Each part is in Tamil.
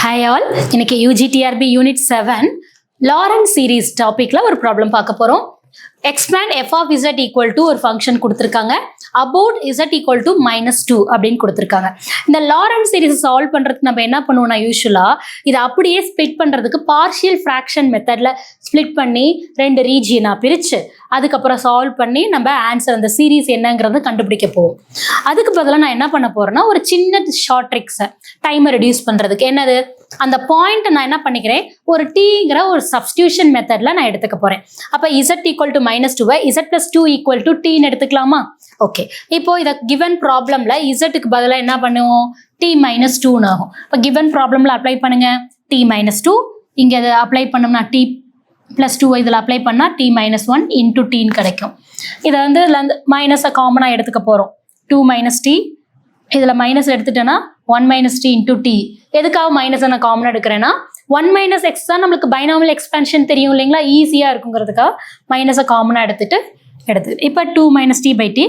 Hi all, இன்னைக்கு UGTRB Unit 7 Lorentz series topicல ஒரு ப்ராப்ளம் பார்க்க போறோம். Expand f of z equal to ஒரு ஃபங்க்ஷன் கொடுத்திருக்காங்க. About z equal to -2 அப்படின்னு கொடுத்திருக்காங்க. இந்த Lorentz series சால்வ் பண்றதுக்கு நம்ம என்ன பண்ணுவோம்னா யூசுவலா இதை அப்படியே ஸ்ப்ளிட் பண்றதுக்கு பார்ஷியல் ஃப்ராக்ஷன் மெத்தட்ல ஸ்ப்ளிட் பண்ணி ரெண்டு ரீஜியனா பிரிச்சு அதுக்கப்புறம் சால்வ் பண்ணி நம்ம ஆன்சர் அந்த சீரீஸ் என்னங்கிறத கண்டுபிடிக்க போவோம். அதுக்கு பதிலாக நான் என்ன பண்ண போறேன்னா ஒரு சின்ன ஷார்ட் ட்ரிக்ஸை டைமை ரெடியூஸ் பண்றதுக்கு என்னது அந்த பாயிண்ட் நான் என்ன பண்ணிக்கிறேன் ஒரு டீங்கிற ஒரு சப்ஸ்டியூஷன் மெத்தட்ல நான் எடுத்துக்க போறேன். அப்ப z equal to -2 z + 2 equal to t எடுத்துக்கலாமா? ஓகே, இப்போ இதை கிவன் ப்ராப்ளம்ல இசட்டுக்கு பதிலாக என்ன பண்ணுவோம் t -2 ஆகும். இப்போ கிவன் ப்ராப்ளம்ல அப்ளை பண்ணுங்க t -2 இங்க அதை அப்ளை பண்ணோம்னா t + 2 இதில் அப்ளை பண்ணால் t -1 இன்டூ டீன்னு கிடைக்கும். இதை வந்து இதில் வந்து மைனஸை காமனாக எடுத்துக்க போகிறோம். 2 - t இதில் மைனஸ் எடுத்துட்டேன்னா 1 - t இன்டூ டி. எதுக்காக மைனஸை நான் காமனாக எடுக்கிறேன்னா 1 - x தான் நம்மளுக்கு பைனாமியல் எக்ஸ்பென்ஷன் தெரியும் இல்லைங்களா, ஈஸியாக இருக்குங்கிறதுக்காக மைனஸை காமனாக எடுத்துட்டு இப்போ 2 - t/t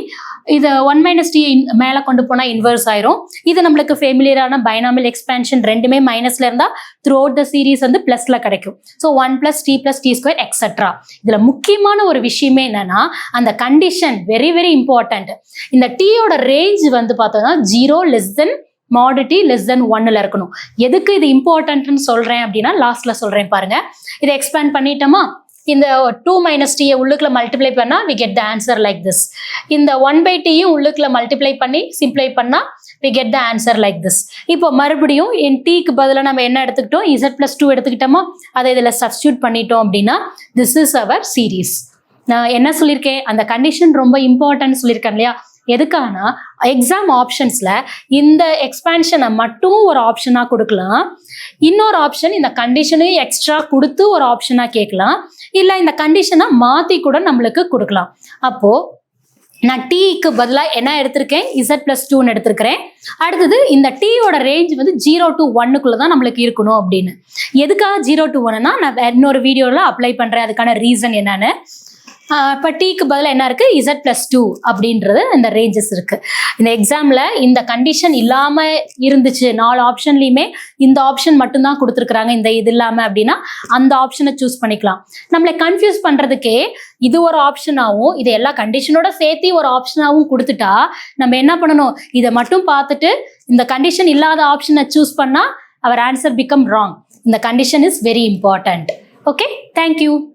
இதை 1 - t மேலே கொண்டு போனால் இன்வர்ஸ் ஆயிரும். இது நம்மளுக்கு ஃபெமிலியரான பைனாமியல் எக்ஸ்பென்ஷன் ரெண்டுமே மைனஸ்ல இருந்தால் த்ரூ அவுட் த சீரீஸ் வந்து பிளஸ்ல கிடைக்கும். So 1 + t + t² etcetera. இதில் முக்கியமான ஒரு விஷயமே என்னன்னா அந்த கண்டிஷன் வெரி வெரி இம்பார்ட்டன்ட். இந்த டீயோட ரேஞ்ச் வந்து பார்த்தோம்னா 0 < mod t < 1ல இருக்கணும். எதுக்கு இது இம்பார்ட்டன்ட்னு சொல்றேன் அப்படின்னா லாஸ்ட்ல சொல்றேன் பாருங்க. இதை எக்ஸ்பேண்ட் பண்ணிட்டோமா, இந்த 2 - t உள்ளுக்குள்ள மல்டிப்ளை பண்ணா we get the answer like this. இந்த 1/t உள்ளுக்குள்ள மல்டிப்ளை பண்ணி சிம்ப்ளை பண்ணா we get the answer like this. இப்போ மறுபடியும் என் டீக்கு பதிலாக நம்ம என்ன எடுத்துக்கிட்டோம் z + 2 எடுத்துக்கிட்டோமா, அதை இதில் சப்ஸ்டியூட் பண்ணிட்டோம் அப்படின்னா this is our series. நான் என்ன சொல்லியிருக்கேன், அந்த கண்டிஷன் ரொம்ப இம்பார்ட்டன்ட் சொல்லியிருக்கேன் இல்லையா. எதுக்கானா எக்ஸாம் ஆப்ஷன்ஸ்ல இந்த எக்ஸ்பேன்ஷனை மட்டும் ஒரு ஆப்ஷனா கொடுக்கலாம், இன்னொரு ஆப்ஷன் இந்த கண்டிஷனையும் எக்ஸ்ட்ரா கொடுத்து ஒரு ஆப்ஷனா கேட்கலாம், இல்லை இந்த கண்டிஷனை மாற்றி கூட நம்மளுக்கு கொடுக்கலாம். அப்போ நான் டீக்கு பதிலாக என்ன எடுத்திருக்கேன் z + 2 எடுத்திருக்கிறேன். அடுத்தது இந்த டீயோட ரேஞ்ச் வந்து 0 to 1க்குள்ள தான் நம்மளுக்கு இருக்கணும் அப்படின்னு. எதுக்காக 0 to 1னா நான் இன்னொரு வீடியோவில் அப்ளை பண்ணுறேன், அதுக்கான ரீசன் என்னன்னு. இப்போ டீக்கு பதிலாக என்ன இருக்குது z + 2 அப்படின்றது இந்த ரேஞ்சஸ் இருக்குது. இந்த எக்ஸாமில் இந்த கண்டிஷன் இல்லாமல் இருந்துச்சு, 4 ஆப்ஷன்லையுமே இந்த ஆப்ஷன் மட்டும்தான் கொடுத்துருக்குறாங்க இந்த இது இல்லாமல் அப்படின்னா அந்த ஆப்ஷனை சூஸ் பண்ணிக்கலாம். நம்மளை கன்ஃபியூஸ் பண்ணுறதுக்கே இது ஒரு ஆப்ஷனாகவும் இது எல்லா கண்டிஷனோட சேர்த்து ஒரு ஆப்ஷனாகவும் கொடுத்துட்டா நம்ம என்ன பண்ணணும், இதை மட்டும் பார்த்துட்டு இந்த கண்டிஷன் இல்லாத ஆப்ஷனை சூஸ் பண்ணால் அவர் ஆன்சர் பிகம் ராங். இந்த condition is very important. Okay, thank you.